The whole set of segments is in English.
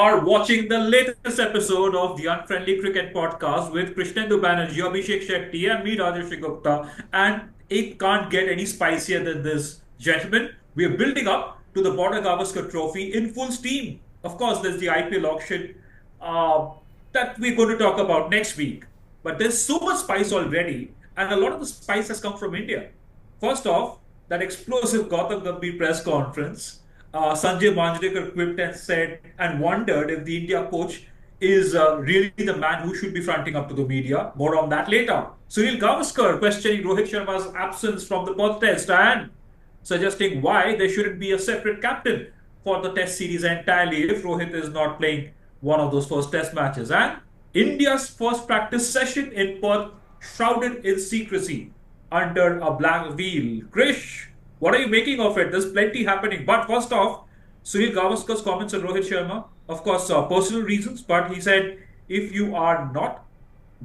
are watching the latest episode of the Unfriendly Cricket Podcast with Krishnendu Banerjee, Abhishek Shetty, and me, Rajesh Gupta. And it can't get any spicier than this, gentlemen. We are building up to the Border-Gavaskar Trophy in full steam. Of course, there's the IPL auction uh, that we're going to talk about next week. But there's so much spice already, and a lot of the spice has come from India. First off, that explosive Gautam Gambhir press conference. Sanjay Manjrekar quipped and said and wondered if the India coach is really the man who should be fronting up to the media. More on that later. Sunil Gavaskar questioning Rohit Sharma's absence from the Perth Test and suggesting why there shouldn't be a separate captain for the Test series entirely if Rohit is not playing one of those first Test matches. And India's first practice session in Perth shrouded in secrecy under a black veil. Krish, what are you making of it? There's plenty happening. But first off, Sunil Gavaskar's comments on Rohit Sharma, of course, personal reasons, but he said if you are not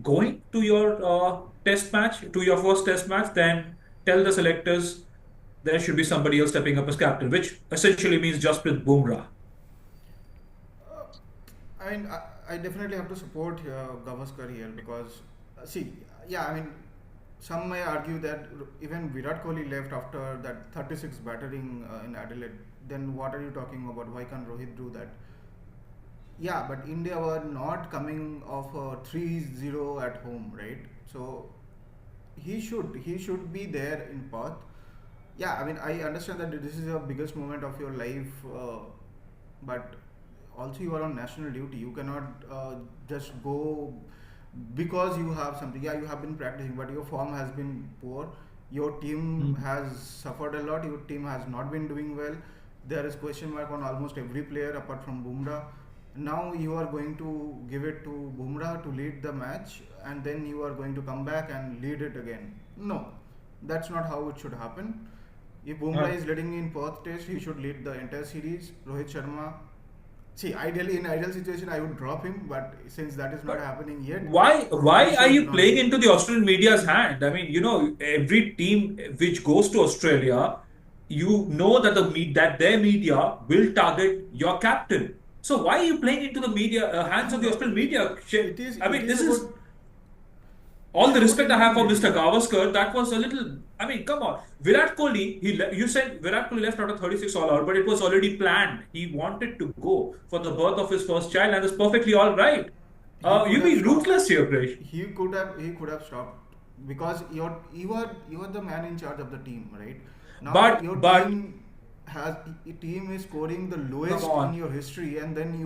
going to your test match, to your first test match, then tell the selectors there should be somebody else stepping up as captain, which essentially means Jasprit Bumrah. I definitely have to support Gavaskar here because, see, yeah, I mean, some may argue that even Virat Kohli left after that 36 battering in Adelaide. Then what are you talking about? Why can't Rohit do that? Yeah, but India were not coming off a 3-0 at home, right? So he should be there in Perth. Yeah, I mean, I understand that this is the biggest moment of your life, but also you are on national duty. You cannot just go because you have something. Yeah, you have been practicing, but your form has been poor. Your team has suffered a lot. Your team has not been doing well. There is question mark on almost every player apart from Bumrah. Now you are going to give it to Bumrah to lead the match, and then you are going to come back and lead it again. No, that's not how it should happen. If Bumrah is leading in Perth Test, he should lead the entire series. Rohit Sharma, see, ideally in ideal situation I would drop him, but since that is not But happening yet, why he are should you not playing be. into the Australian media's hand? I mean, every team which goes to Australia, you know that that their media will target your captain. So why are you playing into the media hands of the No, Australian media? it is I it mean, is this is about it all is the about respect I have for Mr. integrity. Gavaskar. That was a little. I mean, come on, Virat Kohli. You said Virat Kohli left after 36 all out, but it was already planned. He wanted to go for the birth of his first child, and that's perfectly all right. He could You have be stopped. ruthless here, Krish. He could have stopped because you are the man in charge of the team, right? Now But your but has team is scoring the come lowest in on. your history, and then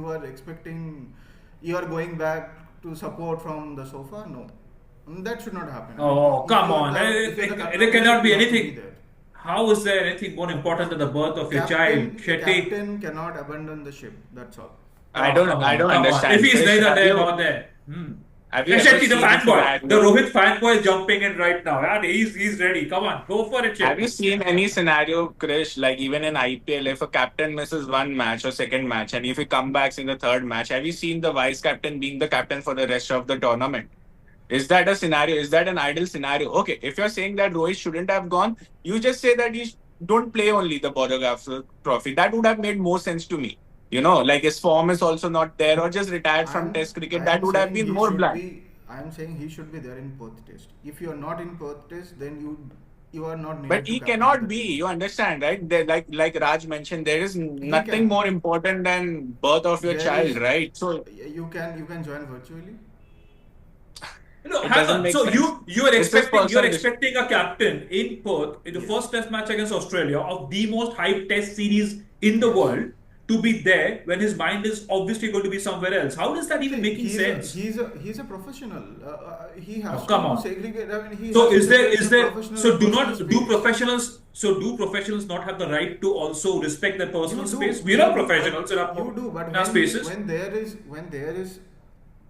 you are going back to support from the sofa. No, that should not happen. I mean, Oh, come on. if you're the captain There of the cannot ship, be you have to be anything. there. How is there anything more important than the birth of your child, Shetty? Captain cannot abandon the ship. That's all. Oh, come I on, don't come on. If understand. he's Krish, neither there nor there. Hmm. have you And ever Shetty, the seen a fanboy, the scenario? Rohit fanboy is jumping in right now. And he's ready. Come on, go for it, Have you Shetty. seen any scenario, Krish, like even in IPL, if a captain misses one match or second match, and if he comes back in the third match, have you seen the vice captain being the captain for the rest of the tournament? Is that a scenario? Is that an ideal scenario? Okay, if you're saying that Rohit shouldn't have gone, you just say that don't play only the Border-Gavaskar Trophy. That would have made more sense to me. Like his form is also not there, or just retired from I'm Test cricket. I That am would have saying been he more should bland. be. I am saying he should be there in Perth Test. If you are not in Perth Test, then you are not But needed to he captain the cannot be. team. You understand, right? Like Raj mentioned, there is He nothing can. more important than birth of your There child, is. right? So You can join virtually. No, it hang doesn't on. make So sense. you are It's his expecting personal decision. a captain in Perth in the Yes. first Test match against Australia of the most hyped Test series in the Yes. world to be there when his mind is obviously going to be somewhere else. How is that even See, making sense? he's a professional. He Oh, has come to on. segregate. I mean, he So has to is there separate is the there professional so and do personal not do space. professionals not have the right to also respect their personal You space? do, We're you not do, but professionals in you do. But our spaces. when there is,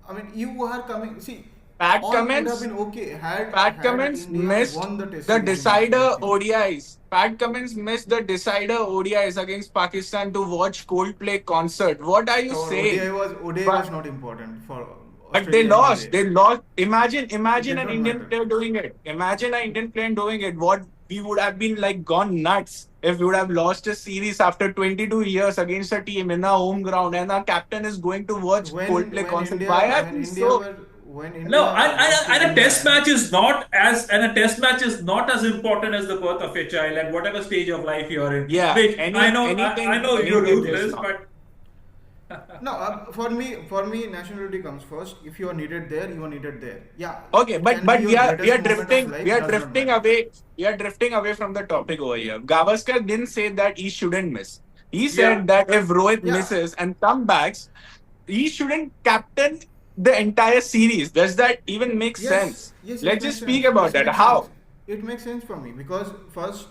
I mean, you are coming. See, Pat all would have Cummins been okay Pat had Cummins India missed won the Test the series in the decider first innings. ODIs. Pat Cummins missed the decider ODIs against Pakistan to watch Coldplay concert. What are you So saying? ODI was But not important for but they Australia lost. anyway. They lost. It Imagine did an not Indian matter. player doing it. Imagine an Indian player doing it. What we would have been like gone nuts if we would have lost a series after 22 years against a team in our home ground, and our captain is going to watch Coldplay concert. Why are we so? when No, India lost to and a test England. match is not as and a test match is not as important as the birth of your child at whatever stage of life you're in. Yeah, Rich, I know you're anything is ruthless, not. but No, for me, nationality comes first. If you are needed there, you are needed there. Yeah, Okay, it can be but your we are greatest moment of drifting life. Does not matter. we are drifting away from the topic over here. Gavaskar didn't say that he shouldn't miss. He yeah. said that if Rohit Yeah. misses and comebacks, he shouldn't captain the entire series. Does that even make Yes, sense? yes, it Let's makes just speak sense. about It that. makes sense. How? It makes sense for me because first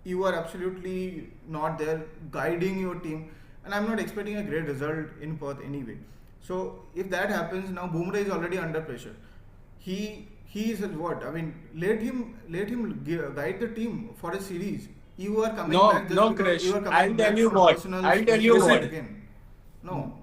you are absolutely not there guiding your team, and I'm not expecting a great result in Perth anyway. So if that happens, now Bumrah is already under pressure. He is at what? I mean, guide the team for a series. You are coming No, back just no, because Krish. you are coming back for personal I'll tell you issues what. Listen, again. No,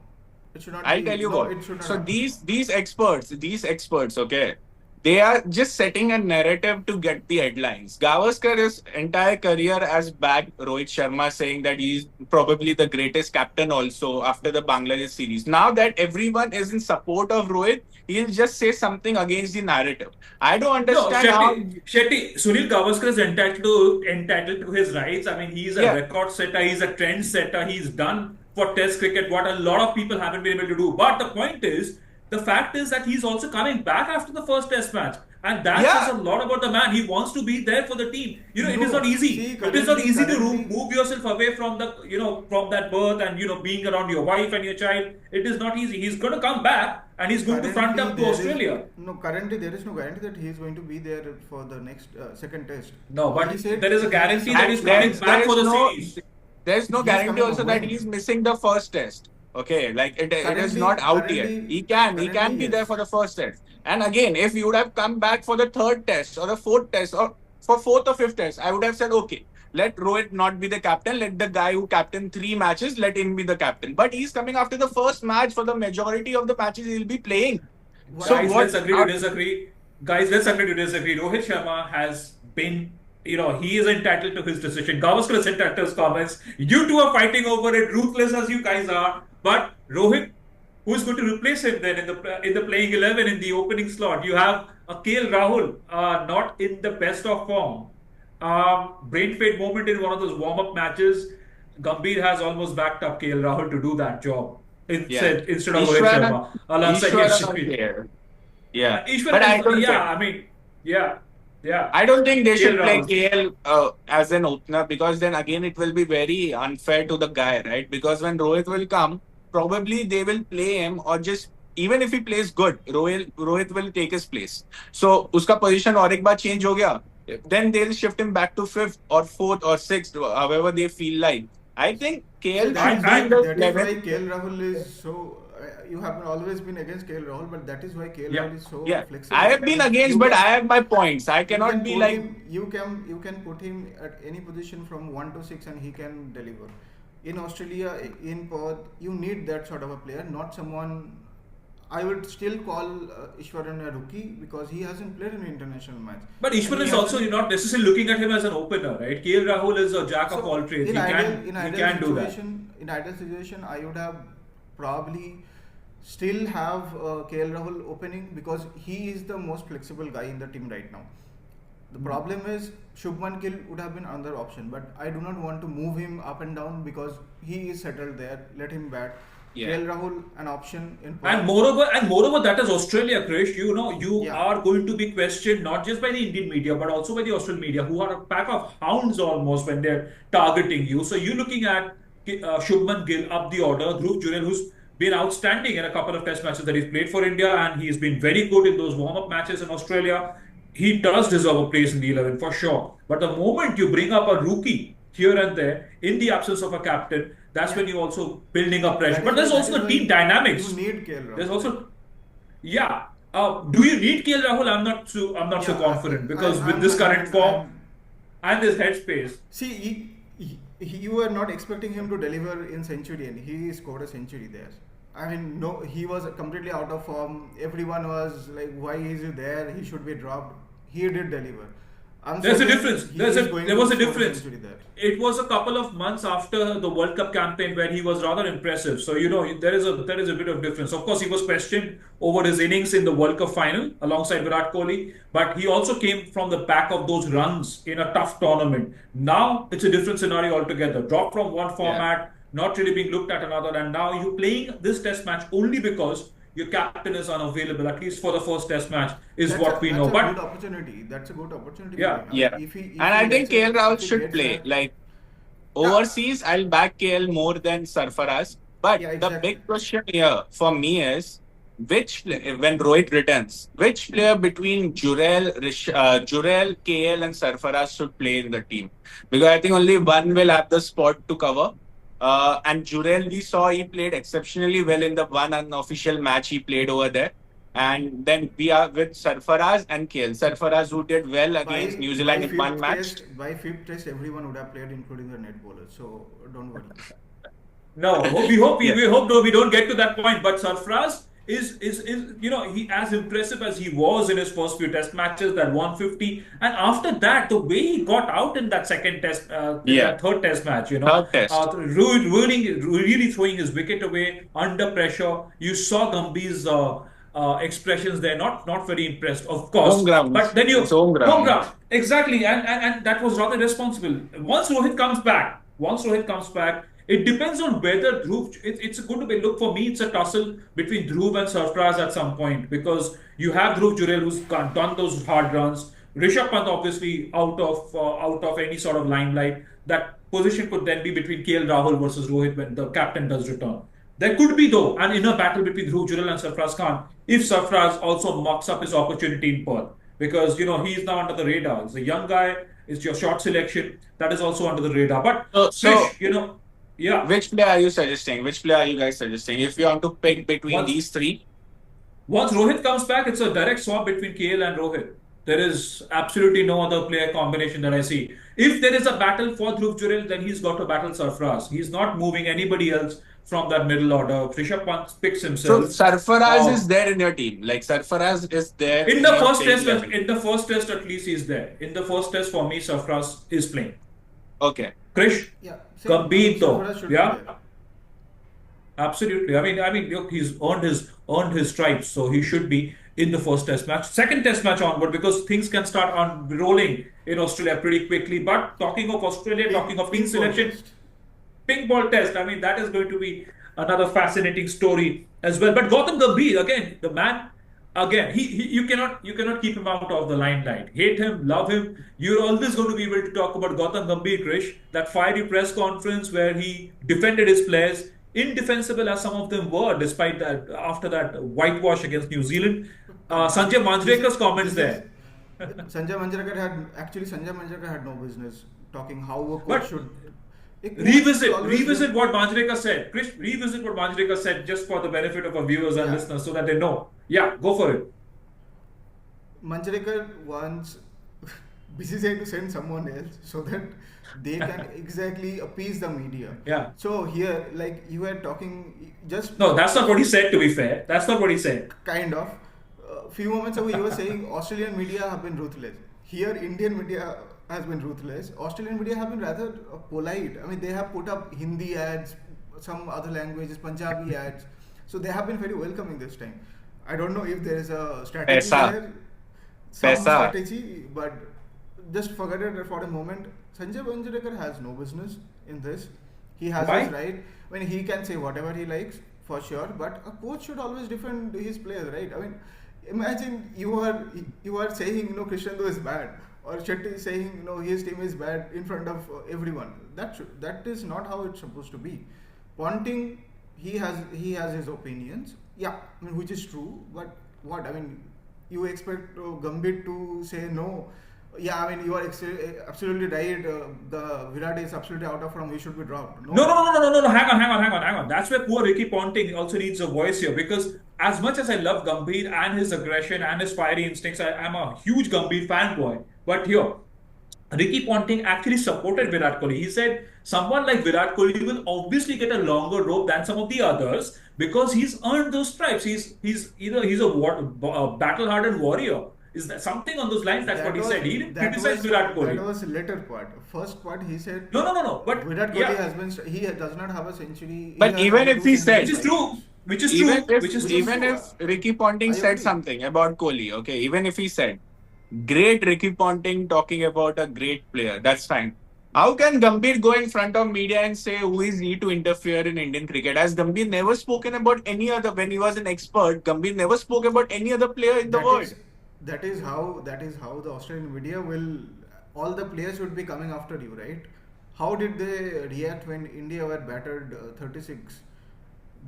it should not I'll be. tell you No, what. it should not So happen. these experts, okay, they are just setting a narrative to get the headlines. Gavaskar's entire career has backed Rohit Sharma, saying that he's probably the greatest captain also after the Bangladesh series. Now that everyone is in support of Rohit, he'll just say something against the narrative. I don't no, understand how. Sunil Gavaskar is entitled to his rights. I mean, he's a Yeah, record setter, he's a trend setter, he's done for Test cricket what a lot of people haven't been able to do. But the point is, the fact is that he's also coming back after the first Test match, and that says yeah. a lot about the man. He wants to be there for the team. It is not No, easy. see, It is not easy to currently, move yourself away from the from that birth and being around your wife and your child. It is not easy. He's going to come back and he's going to front currently up to there is Australia. no currently there is no guarantee that he is going to be there for the next second test. No, He but said there is a he is guarantee that And he's supposed to be coming there. back for the series. there's no He is guarantee coming also that when? he's missing the first test. Okay, like it is Currently, not out yet. currently, He can be there yes. for the first test. And again, if you would have come back for the third test or the fourth test or for fourth or fifth test, I would have said okay. Let Rohit not be the captain. Let the guy who captained 3 matches, let him be the captain. But he's coming after the first match for the majority of the matches he'll be playing. So Why? Guys, let's what? agree to disagree. Guys, let's agree to disagree. Rohit Sharma has been, he is entitled to his decision. Gavaskar is entitled to his comments. You two are fighting over it, ruthless as you guys are. But Rohit, who is going to replace him then in the playing 11 in the opening slot? You have KL Rahul, not in the best of form. Brain fade moment in one of those warm up matches. Gambhir has almost backed up KL Rahul to do that job Yeah, instead of Rohit Ishwara, Sharma alongside Ishwara Yashasvi. there. Yeah, Ishwar but I is, don't yeah, think. I mean, yeah, yeah. I don't think they KL should play Rahul. KL as an opener, because then again it will be very unfair to the guy, right? Because when Rohit will come, probably they will play him, or just even if he plays good, Rohit will take his place. So uska position और एक बार change हो गया, then they'll shift him back to fifth or fourth or sixth, however they feel like. I think So KL that should is be why in the that is why 11th. KL Rahul is so. You have always been against KL Rahul, but that is why KL Yeah. Rahul is so Yeah, flexible. I have I been mean, against, you but can I have my points. I you cannot can be put like. him you can put him at any position from 1 to 6 and he can deliver. In Australia, in Perth, you need that sort of a player, not someone. I would still call Ishwaran a rookie because he hasn't played an international match, But and Ishwar he is also, hasn't. you're not necessarily looking at him as an opener, right? KL Rahul is a jack of all So trades. in He ideal can do that. situation, I would have probably still have KL Rahul opening because he is the most flexible guy in the team right now. The problem is Shubman Gill would have been another option, but I do not want to move him up and down because he is settled there. Let him bat. Yeah. KL Rahul an option in And Perth. moreover, that is Australia, Krish. You Yeah, are going to be questioned not just by the Indian media, but also by the Australian media, who are a pack of hounds almost when they're targeting you. So you're looking at Shubman Gill up the order, Dhruv Jurel, who's been outstanding in a couple of Test matches that he's played for India, and he's been very good in those warm-up matches in Australia. He does deserve a place in the 11 for sure. But the moment you bring up a rookie here and there in the absence of a captain, that's yeah. when you're also building up pressure. But there's That is also the why team you dynamics. need KL There's Rahul. also, yeah. Do you need KL Rahul? I'm not so Yeah, confident because with this current form I'm and this headspace, See, you were not expecting him to deliver in century, and he scored a century there. I mean, no, he was completely out of form. Everyone was like, "Why is he there? He should be dropped." He did deliver. I'm There's a certain difference. he is going There was to a score a difference. century there. It was a couple of months after the World Cup campaign where he was rather impressive. So there is a bit of difference. Of course, he was questioned over his innings in the World Cup final alongside Virat Kohli, but he also came from the back of those runs in a tough tournament. Now it's a different scenario altogether. Dropped from one Yeah. format, not really being looked at another, and now you're playing this Test match only because your captain is unavailable, at least for the first Test match, is what we That's know. a good But opportunity. That's a good opportunity for yeah. him. I mean, Yeah. if And he I let's think say KL Rahul if he should gets play. that, Like yeah, overseas, I'll back KL more than Sarfaraz. But yeah, the exactly. big question here for me is when Rohit returns, which player between Jurel, KL, and Sarfaraz should play in the team? Because I think only one will have the spot to cover. And Jurel, we saw he played exceptionally well in the one unofficial match he played over there. And then we are with Sarfaraz and KL. Sarfaraz, who did well against New Zealand in one match. By fifth test, everyone would have played, including the net bowlers. So don't worry. No, we hope we, Yeah. we hope though we don't get to that point. But Sarfraz is he as impressive as he was in his first few Test matches, that 150, and after that the way he got out in that second Test, in Yeah. that third Test match, Third test. really throwing his wicket away under pressure. You saw Gambhir's expressions there, not very impressed, of Home course. ground. But then It's you home home ground. ground exactly, and that was rather responsible. Once Rohit comes back, it depends on whether Dhruv. It's going to be look for me. It's a tussle between Dhruv and Sarfraz at some point because you have Dhruv Jurel who's done those hard runs. Rishabh Pant obviously out of any sort of limelight. That position could then be between KL Rahul versus Rohit when the captain does return. There could be though an inner battle between Dhruv Jurel and Sarfraz Khan if Sarfraz also mucks up his opportunity in Perth because he is now under the radar. He's a young guy. It's your short selection that is also under the radar. But So, Krish, yeah. which player are you suggesting? Which player are you guys suggesting? If you want to pick between Once these three, once Rohit comes back, it's a direct swap between KL and Rohit. There is absolutely no other player combination that I see. If there is a battle for Dhruv Jurel, then he's got to battle Sarfraz. He's not moving anybody else from that middle order. Rishabh Pant picks so himself. Sarfaraz Uh, is there in your team. Like Sarfaraz is there in in the your first playing test, level. in the first test at least he's there. In the first test for me, Sarfraz is playing. Okay. Krish, Yeah, same. I mean, Gambhir though, Sarfaraz should be yeah. there. Absolutely. I mean, look, he's earned his stripes, so he should be in the first Test match, second Test match onward, because things can start on rolling in Australia pretty quickly. But talking of Australia, talking of team Pink ball selection, test. pink ball test. I mean, that is going to be another fascinating story as well. But Gautam Gambhir, again, the man, again, you cannot keep him out of the limelight. Hate him, love him. You're always going to be able to talk about Gautam Gambhir, Krish. That fiery press conference where he defended his players, indefensible as some of them were, despite that after that whitewash against New Zealand. Come on. Sanjay This Manjrekar's is comments this is there. Sanjay Manjrekar had no business talking how a coach But should. A coach should revisit always revisit give- what Manjrekar said. Krish, revisit what Manjrekar said just for the benefit of our viewers and Yeah. listeners so that they know. Yeah, go for it. Manjrekar wants BCCI to send someone else so that they can exactly appease the media. Yeah. So here, like you were talking, just No, that's not what he said, to be fair. That's not what he said. kind of. A few moments ago, you were saying Australian media have been ruthless. Here, Indian media has been ruthless. Australian media have been rather polite. I mean, they have put up Hindi ads, some other languages, Punjabi ads. So they have been very welcoming this time. I don't know if there is a strategy Paisa. there, some Paisa. strategy, but just forget it for a moment. Sanjay Manjrekar has no business in this. He has Why? his right. When he can say whatever he likes, for sure. But a coach should always defend his players, right? I mean, imagine you are saying Christian is bad, or Shetty is saying his team is bad in front of everyone. That is not how it's supposed to be. Ponting, he has his opinions. Yeah, I mean, which is true. But what I mean, you expect Gambit to say no. Yeah, I mean, you are absolutely right. The Virat is absolutely out of form. He should be dropped. No, no, no, no, no, no, no. Hang on. That's where poor Ricky Ponting also needs a voice here because as much as I love Gambhir and his aggression and his fiery instincts, I'm a huge Gambhir fanboy. But here, Ricky Ponting actually supported Virat Kohli. He said someone like Virat Kohli will obviously get a longer rope than some of the others because he's earned those stripes. He's a battle-hardened warrior Is that something on those lines? That's what That he was said. He didn't that criticize was Virat that Kohli. was later part. First part, he said No, no, no, no. But Virat Kohli yeah, has been he does not have a century. He But has even only if two he centuries which in said, is 5 years. true. Which is even true. if Which is Which is true. even true. if Ricky I Ponting said agree. something about Kohli, okay, even if he said, great Ricky Ponting talking about a great player, that's fine. How can Gambhir go in front of media and say who is he to interfere in Indian cricket? As Gambhir never spoken about any other, when he was an expert, Gambhir never spoke about any other player in the That world. is that is how the Australian media will all the players would be coming after you, right? How did they react when India were battered 36?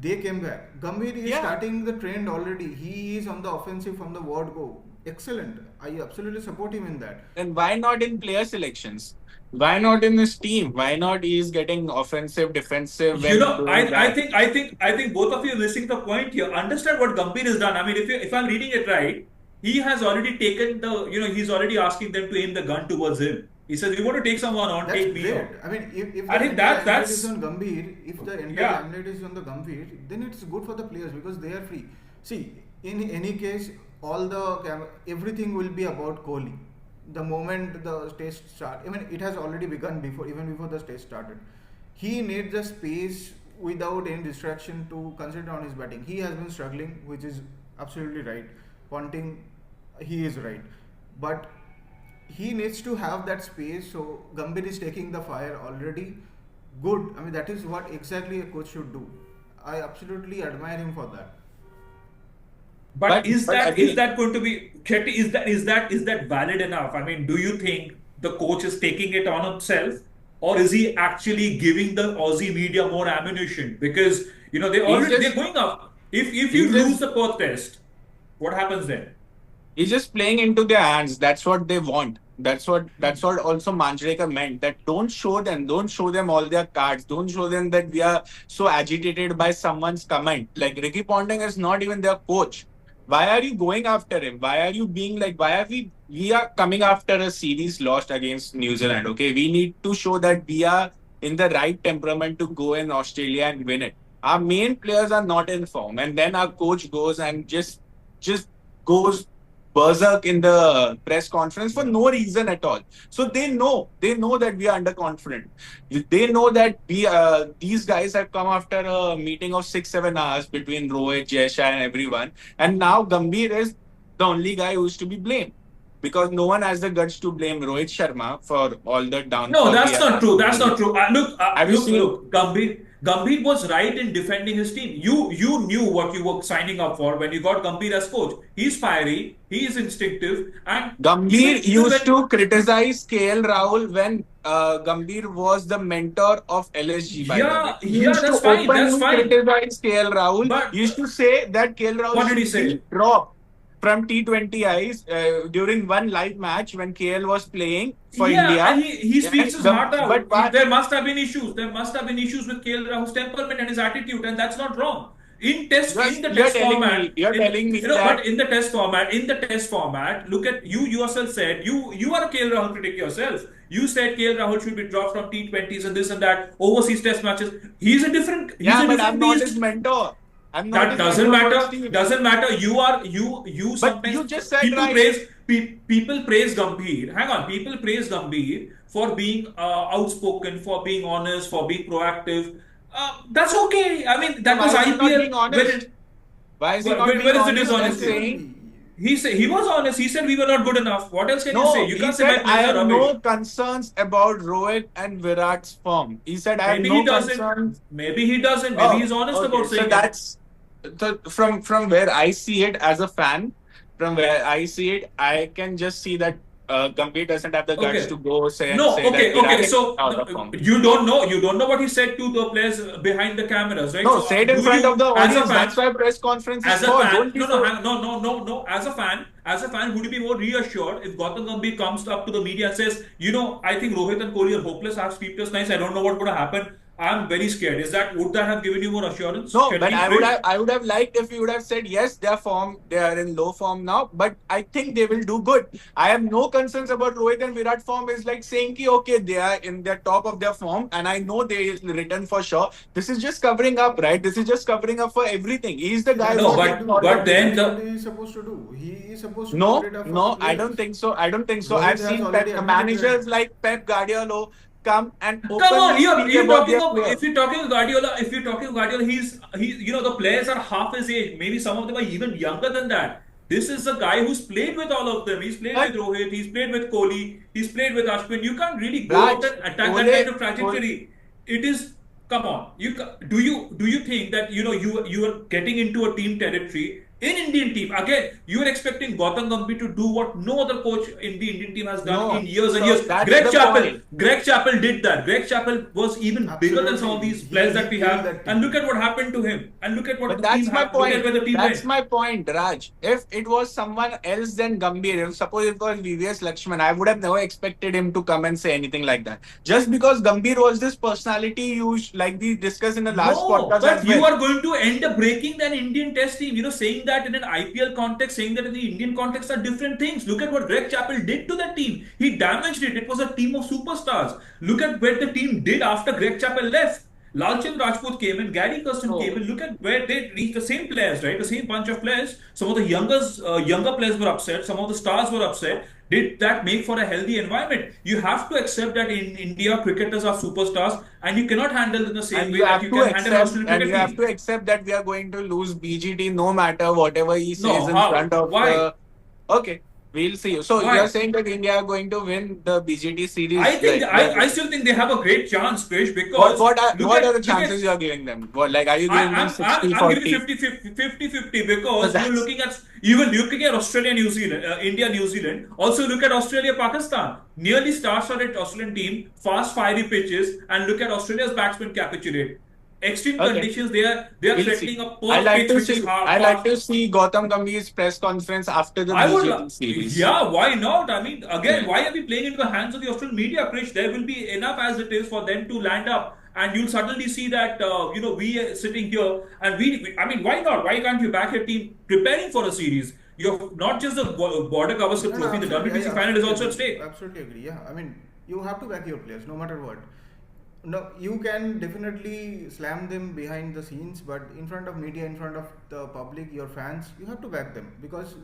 They came back. Gambhir is Yeah. starting the trend already. He is on the offensive from the word go. Excellent. I absolutely support him in that. Then why not in player selections? Why not in his team? Why not he is getting offensive, defensive You when know, doing that? I think both of you are missing the point here. Understand what Gambhir has done. I mean, if I'm reading it right, he has already taken he's already asking them to aim the gun towards him. He says, "You want to take someone on, That's take me great. on." I mean, if I the think entire limelight is that's on Gambhir, if the entire yeah. limelight is on the Gambhir, then it's good for the players because they are free. See, in any case, everything will be about Kohli. The moment the test start, I mean, it has already begun even before the test started. He needs the space without any distraction to concentrate on his batting. He has been struggling, which is absolutely right. Ponting, he is right, but he needs to have that space. So Gambhir is taking the fire already. Good. I mean, that is what exactly a coach should do. I absolutely admire him for that. But But is again, that going to be Chetty, is that valid enough? I mean, do you think the coach is taking it on himself, or is he actually giving the Aussie media more ammunition? Because he's they're just going up. If you he's lose just the Perth test, what happens then? he's just playing into their hands. That's what they want. That's what also Manjrekar meant. That don't show them all their cards. Don't show them that we are so agitated by someone's comment. Like Ricky Ponting is not even their coach. Why are you going after him? Why are you being like? Why are we are coming after a series lost against New Zealand? Okay, we need to show that we are in the right temperament to go in Australia and win it. Our main players are not in form, and then our coach goes and just goes berserk in the press conference for Yeah. no reason at all. So they know that we are underconfident. They know that we these guys have come after a meeting of 6-7 hours between Rohit, Jesha, and everyone, and now Gambhir is the only guy who's to be blamed because no one has the guts to blame Rohit Sharma for all the No, downfall we that's have not had true. in That's not India. true. Have you seen? Look. Gambhir was right in defending his team. You knew what you were signing up for when you got Gambhir as coach. He's fiery. He is instinctive, and Gambhir even used when to criticize KL Rahul when Gambhir was the mentor of LSG, by the way. He yeah, used to that's fine. That's openly fine. criticize KL Rahul. But He used to say that KL Rahul what did he should be say? dropped from T20 Is during one live match when KL was playing for Yeah, India. and he speaks And his heart but out. why? There must have been issues. There must have been issues with KL Rahul's temperament and his attitude, and that's not wrong. In the You're test telling me, format, you're telling me that but in the test format, look at you yourself said you are a KL Rahul critic yourself. You said KL Rahul should be dropped from T20s and this and that overseas test matches. He's yeah, a but I'm different not his beast. mentor. I'm not That his doesn't mentor for his matter. team. Doesn't matter. You But sometimes you just said right. people praise Gambhir. Hang on, people praise Gambhir for being outspoken, for being honest, for being proactive. That's okay. I mean, So that why was is he not IPL. being honest? Why is he not Where being is the honest and dishonesty? saying, Exactly. He was honest. He said we were not good enough. What else can you say? no, You he can't say my said, I players are have rubbish. no concerns about Rohit and Virat's form. He said, I have Maybe he no doesn't. concerns. Maybe he doesn't. Maybe Oh, he's honest okay. about So saying it. that's so from where I see it as a fan, from where I see it, I can just see that Gambhir doesn't have the guts to Okay. go say and No, say that okay. Virat is So out no, of form. you don't know what he said to the players behind the cameras, right? No, So say it in do front of you, the as a audience. That's fan, why press conference is for. Don't be so. no. As a fan, would you be more reassured if Gautam Gambhir comes up to the media and says, I think Rohit and Kohli are hopeless. I've sleepless nights. I don't know what's going to happen. I'm very scared. Would that have given you more assurance, No, but Shetty, Krish? I would have liked if you would have said yes, they are in low form now, but I think they will do good. I have no concerns about Rohit and Virat form. Is like saying ki, okay, they are in their top of their form, and I know they will return for sure. This is just covering up, right? This is just covering up for everything. He's the guy That's who No, what he gets do. all the but That's then blame. what the he is supposed to do. He is supposed to get No, rid of no, I don't players. think so. I don't think so. I've Rohit has seen already admitted managers that. like Pep Guardiola come and Come on, openly speak you're about talking their of player. if you're talking of Guardiola, if you're talking of Guardiola, the players are half his age. Maybe some of them are even younger than that. This is a guy who's played with all of them. He's played with But Rohit, he's played with Kohli, he's played with Ashwin. You can't really go out Raj, and attack that kind Ole, of Ole, trajectory. It is come on. Do you think that you are getting into a team territory in Indian team again? You are expecting Gautam Gambhir to do what no other coach in the Indian team has done in no. years and So years. that's the point. Greg Chappell did that. Greg Chappell was even bigger than some of Absolutely, these players he that we killed have. that And look team. at what happened to him. And look at what But the team that's my happened. Look at point. where the team That's went. my point, Raj. If it was someone else than Gambhir, if suppose it was VVS Lakshman, I would have never expected him to come and say anything like that. Just because Gambhir was this personality, like we discussed in the last No, podcast but as you well. are going to end up breaking an Indian test team. Saying that in an IPL context, saying that in the Indian context are different things. Look at what Greg Chappell did to that team. He damaged it. It was a team of superstars. Look at what the team did after Greg Chappell left. Lalchand Rajput came in, Gary Kirsten came So in. Look at where they reached. The same players, right? The same bunch of players. Some of the younger players were upset. Some of the stars were upset. Did that make for a healthy environment? You have to accept that in India, cricketers are superstars, and you cannot handle them the same and way that you can handle an Australian you cricket have team. to accept that we are going to lose BGT no matter whatever he says No, in how? front of Why? the. Okay, we'll see. So you're Why? saying that India are going to win the BGT I series, think like I still think they have a great chance, Krish, what because what are the look at chances you are giving them? What, like, are you giving them I'm giving 60-40? 50-50 So because you're that's looking at even looking at Australia, New Zealand, India, New Zealand. Also look at Australia, Pakistan. Nearly star-studded Australian team, fast, fiery pitches, and look at Australia's batsmen capitulate. Extreme okay. conditions. They are We'll see. threatening a Perth pitch, which is hard, I like fast. to see Gautam Gambhir's press conference after the I would, BGT series. yeah, why not? I mean, again, Yeah. why are we playing into the hands of the Australian media, Krish? There will be enough as it is for them to land up, and you'll suddenly see that we are sitting here, and I mean, why not? Why can't you back your team preparing for a series? You're not just the Border-Gavaskar No, no, Trophy, the absolutely. I WTC final is absolutely also at agree. stake. Absolutely agree. Yeah, I mean, you have to back your players no matter what. No, you can definitely slam them behind the scenes, but in front of media, in front of the public, your fans, you have to back them because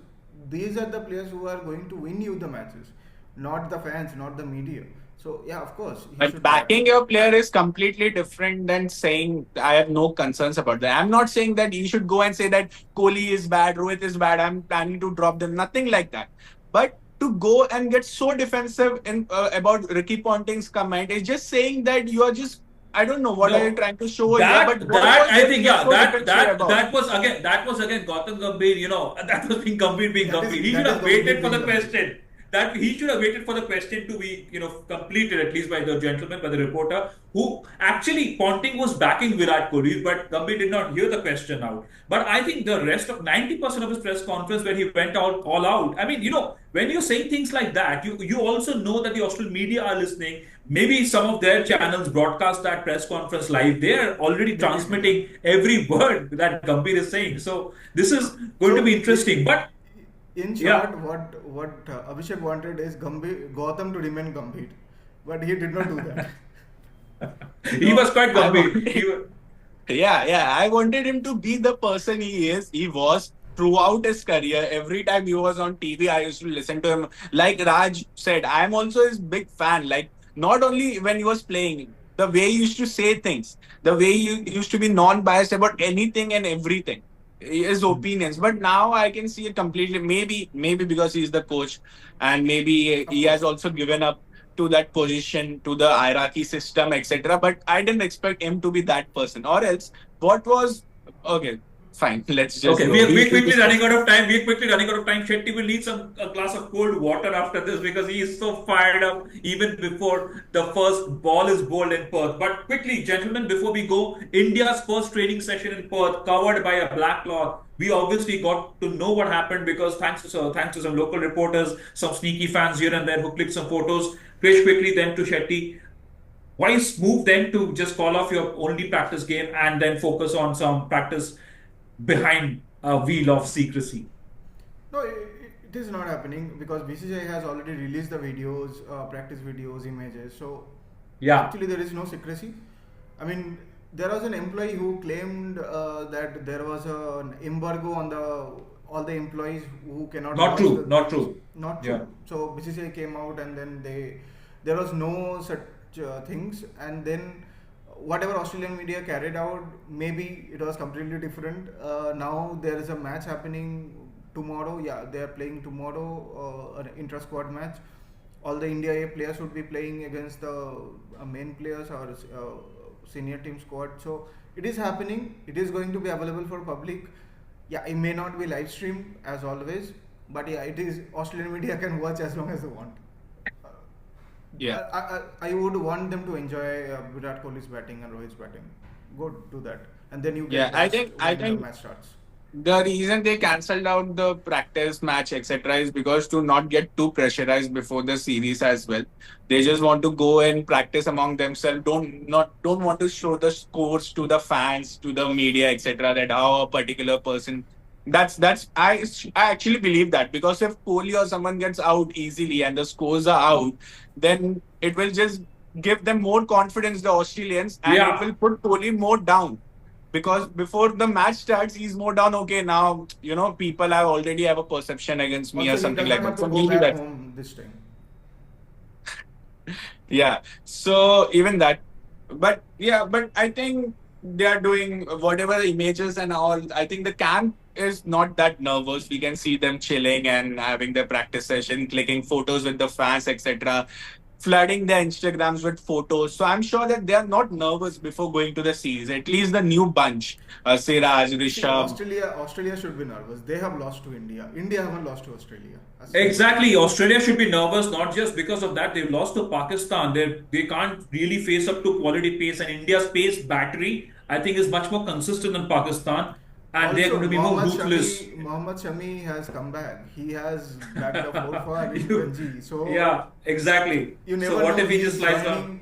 these are the players who are going to win you the matches, not the fans, not the media. So yeah, of course, he But should back backing them. your player is completely different than saying I have no concerns about that. I'm not saying that you should go and say that Kohli is bad, Rohit is bad, I'm planning to drop them. Nothing like that. But to go and get so defensive in about Ricky Ponting's comment is just saying that you are just, I don't know what are you No, trying to show here, but what that was I there to think, get yeah, so defensive about? that was again Gautam Gambhir. That was being Gambhir being Gambhir. He should That is have Gambhir waited for being the Gambhir. question. That he should have waited for the question to be completed at least by the gentleman, by the reporter, who actually Ponting was backing Virat Kohli, but Gambhir did not hear the question out. But I think the rest of 90% of his press conference where he went out all out. I mean, when you're saying things like that, you also know that the Australian media are listening. Maybe some of their channels broadcast that press conference live. They are already They did, yeah. transmitting every word that Gambhir is saying. So this is going to be So interesting. But in yeah, short, what Abhishek wanted is Gautam to remain Gambhir, but he did not do that. he No, was quite I Gambhir. want. Yeah. I wanted him to be the person he is. He was throughout his career. Every time he was on TV, I used to listen to him. Like Raj said, I'm also his big fan. Like, not only when he was playing, the way he used to say things, the way he used to be non-biased about anything and everything, his opinions. But now I can see it completely. Maybe because he's the coach, and maybe Of he has course. also given up to that position, to the hierarchy system, etc. But I didn't expect him to be that person. Or else, what was okay? Fine, let's just okay, go. we're We quickly running discuss. out of time. We're quickly running out of time. Shetty will need a glass of cold water after this because he is so fired up even before the first ball is bowled in Perth. But quickly, gentlemen, before we go, India's first training session in Perth covered by a black cloth. We obviously got to know what happened because thanks to some local reporters, some sneaky fans here and there who clicked some photos. Krish quickly, then to Shetty. Why move then to just call off your only practice game and then focus on some practice behind a wheel of secrecy? No, it is not happening because BCCI has already released the videos, practice videos, images. So Yeah, actually, there is no secrecy. I mean, there was an employee who claimed that there was an embargo on the all the employees who cannot not watch true, the not games. true. Not Yeah. true. So BCCI came out and then there was no such things, and then whatever Australian media carried out, maybe it was completely different. Now there is a match happening tomorrow. Yeah, they are playing tomorrow, an intra-squad match. All the India A players would be playing against the main players or senior team squad. So it is happening. It is going to be available for public. Yeah, it may not be live streamed as always, but yeah, it is. Australian media can watch as long as they want. Yeah. I would want them to enjoy Virat Kohli's batting and Rohit's batting. Go do that, and then you Yeah, get I rest think I when the think match starts. the reason they cancelled out the practice match, etc., is because to not get too pressurized before the series as well. They just want to go and practice among themselves. Don't want to show the scores to the fans, to the media, etc. That how a particular person. I actually believe that because if Kohli or someone gets out easily and the scores are out, then it will just give them more confidence, the Australians, and it Yeah. will put Kohli more down because before the match starts, he's more down. Okay, now people have already have a perception against me or Also, he something does not like have that. to So go maybe back that, home this time. yeah. So even that, but yeah, but I think they are doing whatever images and all. I think the camp is not that nervous. We can see them chilling and having their practice session, clicking photos with the fans, etc. Flooding their Instagrams with photos. So I'm sure that they are not nervous before going to the series. At least the new bunch, Siraj, See, Rishabh. Australia should be nervous. They have lost to India. India haven't lost to Australia. As simple as that. Exactly. Australia should be nervous, not just because of that. They've lost to Pakistan. They can't really face up to quality pace. And India's pace battery, I think, is much more consistent than Pakistan. And they're Also, going to be more ruthless. Mohammad Shami has come back. He has bagged a 4 for in You, Ranji. So yeah, exactly. you So never what know. if he just slides down?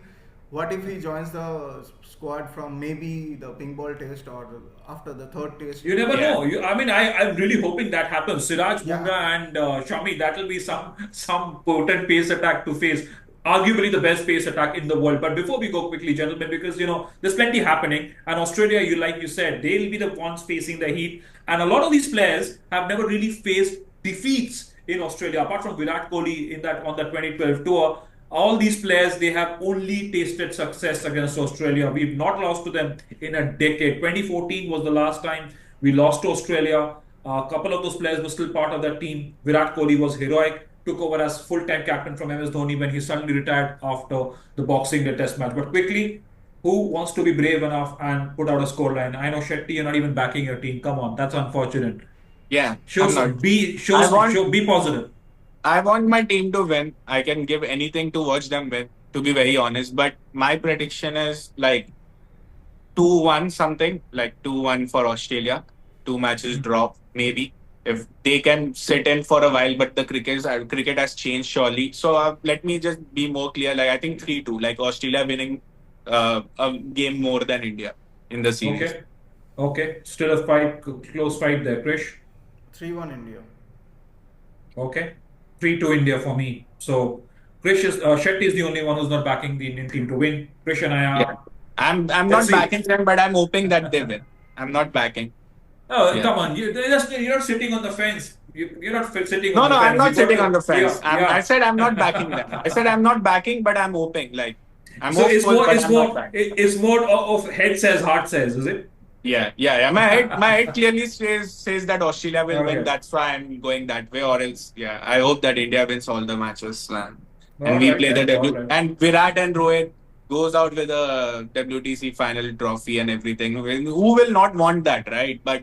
What if he joins the squad from maybe the pink ball test or after the third test? You never Yeah. know. I mean, I'm really hoping that happens. Siraj, Yeah, Bumrah, and Shami, that will be some potent pace attack to face. Arguably the best pace attack in the world. But before we go quickly, gentlemen, because there's plenty happening, and Australia, like you said, they'll be the ones facing the heat, and a lot of these players have never really faced defeats in Australia, apart from Virat Kohli in that on the 2012 tour. All these players, they have only tasted success against Australia. We've not lost to them in a decade. 2014 was the last time we lost to Australia. A couple of those players were still part of that team. Virat Kohli was heroic, took over as full-time captain from MS Dhoni when he suddenly retired after the Boxing Day Test match. But quickly, who wants to be brave enough and put out a scoreline? I know Shetty, you're not even backing your team. Come on, that's unfortunate. Yeah, I'm not. I want Be positive. I want my team to win. I can give anything to watch them win, to be very honest. But my prediction is like 2-1 something, like 2-1 for Australia. Two matches draw, maybe. If they can sit in for a while, but the cricket has changed surely. So let me just be more clear. Like I think 3-2, like Australia winning a game more than India in the series. Okay. Okay. Still a fight, close fight there, Krish. 3-1 India. Okay. 3-2 India for me. So Krish Shetty is the only one who's not backing the Indian team to win. Krish and I Yeah, are. I'm Let's not see. backing them, but I'm hoping that they win. I'm not backing. Oh, Yeah. come on. You're not sitting on the fence. You're not sitting on No, the no, I'm fence. You not got sitting on to, the yeah, fence. I yeah. said I'm not backing them. I said I'm not backing, but I'm hoping. Like I'm So hopeful, but I'm not backing. it's more of head says, heart says, is it? Yeah, yeah, yeah. My head clearly says that Australia will win. Okay. That's why I'm going that way. Or else, yeah, I hope that India wins all the matches and All we right play the then. All W. right. And Virat and Rohit goes out with a WTC final trophy and everything. Who will not want that, right? But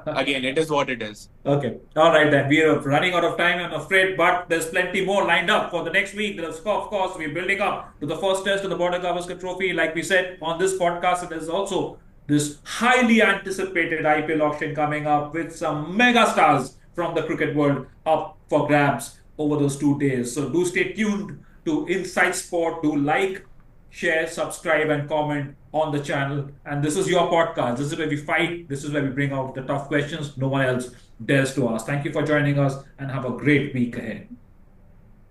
again, it is what it is. Okay. All right then. We are running out of time, I'm afraid, but there's plenty more lined up for the next week. Of course, we're building up to the first test of the Border-Gavaskar Trophy. Like we said on this podcast, and there's also this highly anticipated IPL auction coming up with some mega stars from the cricket world up for grabs over those 2 days. So do stay tuned to Inside Sport. Do like, share, subscribe, and comment on the channel. And this is your podcast. This is where we fight. This is where we bring out the tough questions no one else dares to ask. Thank you for joining us and have a great week ahead.